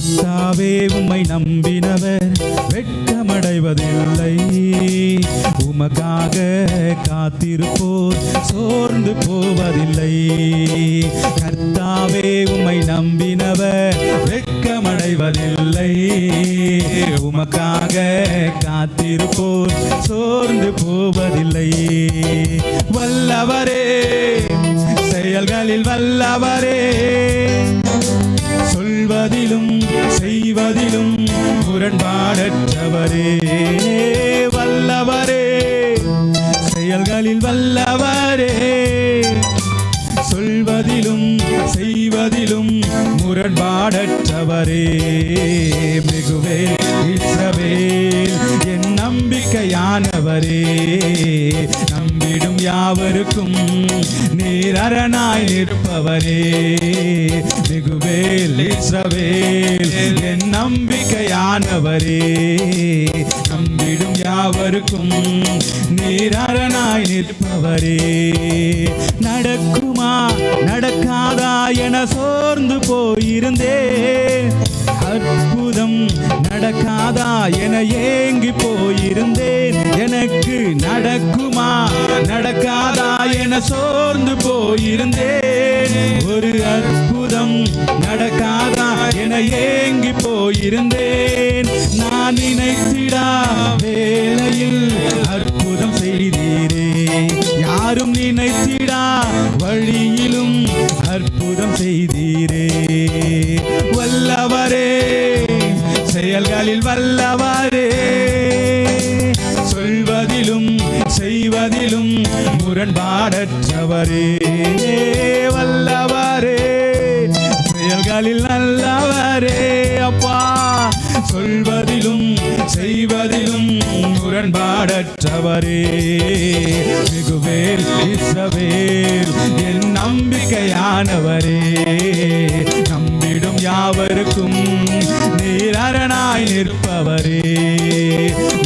கர்த்தாவே உம்மை நம்பினவர் வெட்கமடைவதில்லை. உமக்காக காத்திருப்போர் சோர்ந்து போவதில்லை. கர்த்தாவே உம்மை நம்பினவர் வெட்கமடைவதில்லை. உமக்காக காத்திருப்போர் சோர்ந்து போவதில்லை. வல்லவரே, செயல்களில் வல்லவரே, சொல்வதிலும் செய்வதிலும் முரண்பாடற்றவரே. வல்லவரே, செயல்களில் வல்லவரே, சொல்வதிலும் செய்வதிலும் முரண்பாடற்றவரே. மிகுவேல் இஸ்ரவேல் என் நம்பிக்கையானவரே. நம்பிடும் யாவருக்கும் நீர் அரணாய் நிற்பவரே. மிகுவேல் இஸ்ரவேல் என் நம்பிக்கையானவரே. நம்பிடும் யாவருக்கும் நீர் அரணாய் நிற்பவரே. நடக்குமா நடக்காதா என சோர்ந்து போயிருந்தேன். அற்புதம் நடக்காதா என ஏங்கி போயிருந்தேன். எனக்கு நடக்குமா நடக்காதா என சோர்ந்து போயிருந்தேன். ஒரு அற்புதம் நடக்காதா என ஏங்கி போயிருந்தேன். நான் நினைத்திடா வேளையில் அற்புதம் செய்தீரே. யாரும் நினைத்திடா வழியிலும் அற்புதம் செய்தீரே. வல்லவரே, செயல்களில் வல்லவரே, சொல்வதிலும் செய்வதிலும் முரண்பாடற்றவரே. வல்லவரே, செயல்களில் நல்லவரே. அப்பா, சொல்வதிலும் செய்வதிலும் முரண்பாடற்றவரே. மிகுவேல் இஸ்ரவேல் என் நம்பிக்கையானவரே. நம்பிடும் யாவருக்கும் நீர் அரணாய் நிற்பவரே.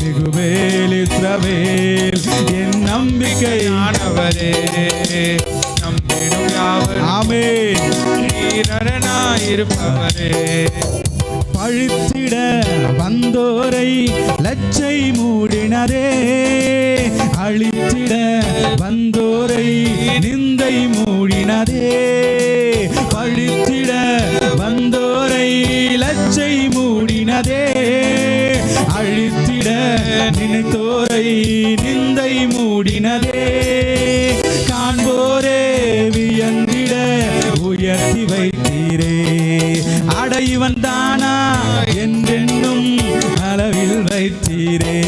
மிகுவேல் இஸ்ரவேல் என் நம்பிக்கையானவரே. நம்பிடும் யாவருக்கும் ஆமென் நீர் அரணாய் இருப்பவரே. பழித்திட வந்தோரை லச்சை மூடினரே. அழித்திட வந்தோரை நிந்தை மூடினரே. பழித்திட வந்தோரை லச்சை மூடினதே. அழித்திட நினைத்தோரை நிந்தை மூடினதே. காண்போரே வியந்திட உயர்த்தி வைத்தீரே. அடைவன் தானா என்றென்னும் அளவில் வைத்தீரே.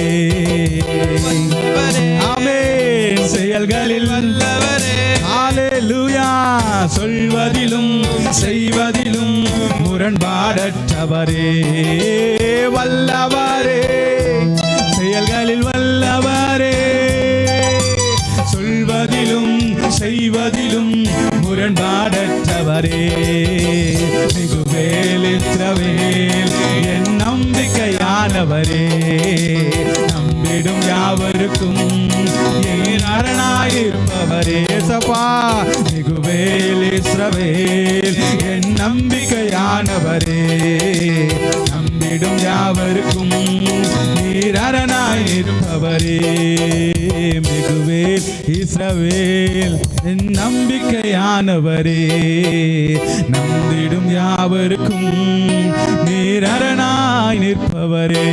ஆமென், செயல்களில் வல்லவரே. ஹல்லேலூயா, சொல்வதிலும் செய்வதிலும் முரண்பாடற்றவரே. வல்லவரே, செயல்களில் வல்லவரே, சொல்வதிலும் செய்வதிலும் முரண்பாடற்றவரே. மிகுவேல் இஸ்ரவேல் என் நம்பிக்கையானவரே. நம்பிடும் யாவருக்கும் என் அரணாயிருப்பவரே. சபா, மிகுவேல் இஸ்ரவேல் என் நம்பிக்கையானவரே. நம்பிடும் யாவருக்கும் நீர் அரணாயிருப்பவரே. மிகுவேல் இஸ்ரவேல் என் நம்பிக்கையானவரே. நம்பிடும் யாவருக்கும் நீர் அரணாய் நிற்பவரே.